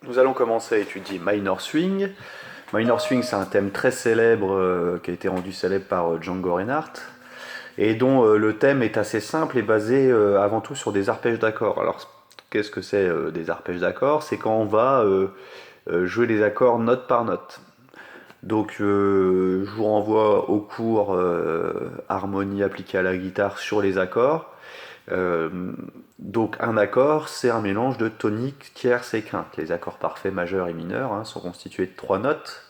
Nous allons commencer à étudier Minor Swing. Minor Swing, c'est un thème très célèbre qui a été rendu célèbre par Django Reinhardt et dont le thème est assez simple et basé avant tout sur des arpèges d'accords. Alors, qu'est-ce que c'est des arpèges d'accords? C'est quand on va jouer les accords note par note. Donc, je vous renvoie au cours harmonie appliquée à la guitare sur les accords. Euh, donc un accord, c'est un mélange de tonique, tierce et quinte. Les accords parfaits majeurs et mineurs sont constitués de 3 notes.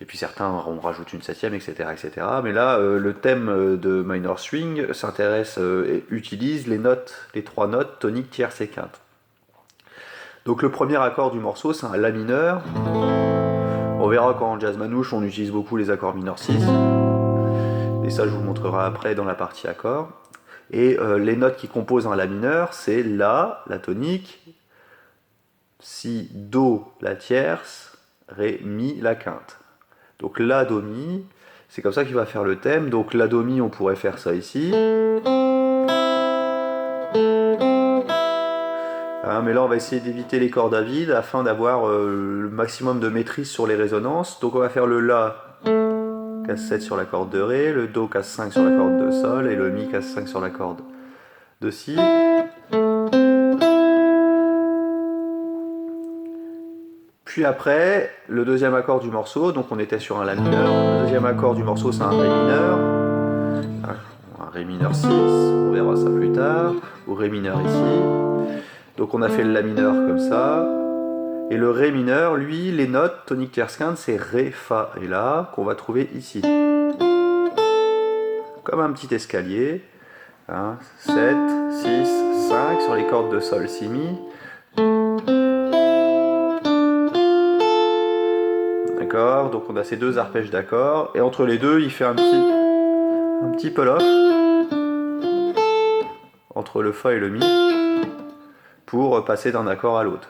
Et puis certains, on rajoute une septième, etc., etc. Mais là, le thème de Minor Swing s'intéresse et utilise les 3 notes tonique, tierce et quinte. Donc le premier accord du morceau, c'est un La mineur. On verra qu'en jazz manouche, on utilise beaucoup les accords mineurs 6. Et ça, je vous montrerai après dans la partie accords. Et les notes qui composent un La mineur, c'est La, la tonique, Si, Do, la tierce, Ré, Mi, la quinte. Donc La, Do, Mi, c'est comme ça qu'il va faire le thème. Donc La, Do, Mi, on pourrait faire ça ici. Mais là, on va essayer d'éviter les cordes à vide afin d'avoir le maximum de maîtrise sur les résonances. Donc on va faire le La, casse 7 sur la corde de Ré, le Do casse 5 sur la corde de Sol, et le Mi casse 5 sur la corde de Si. Puis après, le deuxième accord du morceau, donc on était sur un La mineur, le deuxième accord du morceau c'est un Ré mineur, un Ré mineur 6, on verra ça plus tard, ou Ré mineur ici. Donc on a fait le La mineur comme ça, et le Ré mineur, lui, les notes tonique tierce quinte, c'est Ré, Fa et La, qu'on va trouver ici. Comme un petit escalier, 7, 6, 5 sur les cordes de Sol, Si, Mi. D'accord, donc on a ces deux arpèges d'accords, et entre les deux, il fait un petit pull-off entre le Fa et le Mi pour passer d'un accord à l'autre.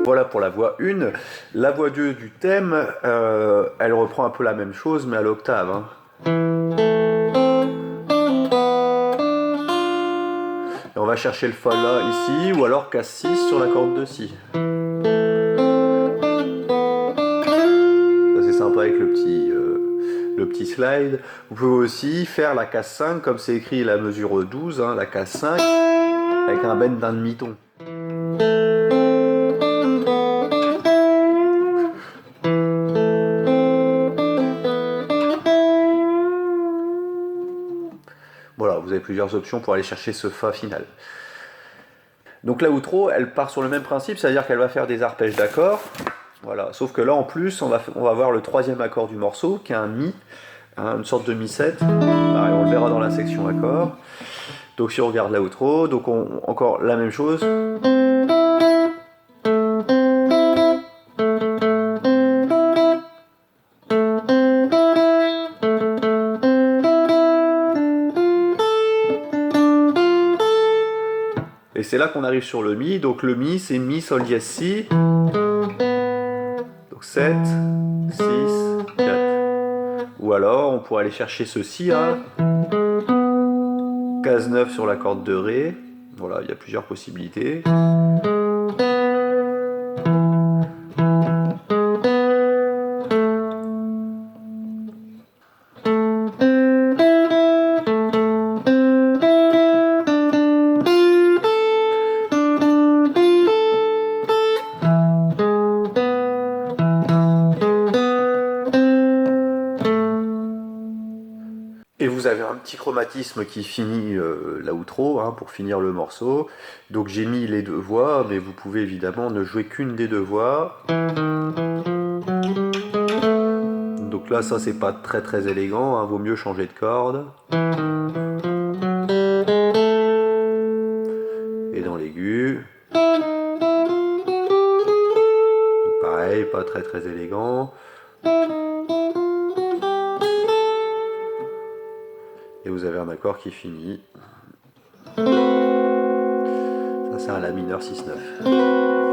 Voilà pour la voix 1. La voix 2 du thème, elle reprend un peu la même chose, mais à l'octave. Et on va chercher le Fa là, ici, ou alors casse 6 sur la corde de Si. Ça c'est sympa avec le petit slide. Vous pouvez aussi faire la casse 5, comme c'est écrit la mesure 12, la casse 5, avec un bend d'un demi-ton. Voilà, vous avez plusieurs options pour aller chercher ce Fa final. Donc la outro, elle part sur le même principe, c'est-à-dire qu'elle va faire des arpèges d'accords. Voilà, sauf que là en plus, on va voir le troisième accord du morceau, qui est un Mi, une sorte de Mi7. Pareil, on le verra dans la section accords. Donc si on regarde la outro, donc encore la même chose. Et c'est là qu'on arrive sur le Mi. Donc le Mi, c'est Mi, Sol, dièse, Si. Donc 7, 6, 4. Ou alors, on pourrait aller chercher ce Si, case 9 sur la corde de Ré. Voilà, il y a plusieurs possibilités. Et vous avez un petit chromatisme qui finit la outro, pour finir le morceau. Donc j'ai mis les deux voix, mais vous pouvez évidemment ne jouer qu'une des deux voix. Donc là, ça c'est pas très très élégant, vaut mieux changer de corde. Et dans l'aigu, pareil, pas très très élégant. Et vous avez un accord qui finit. Ça c'est un La mineur 6-9.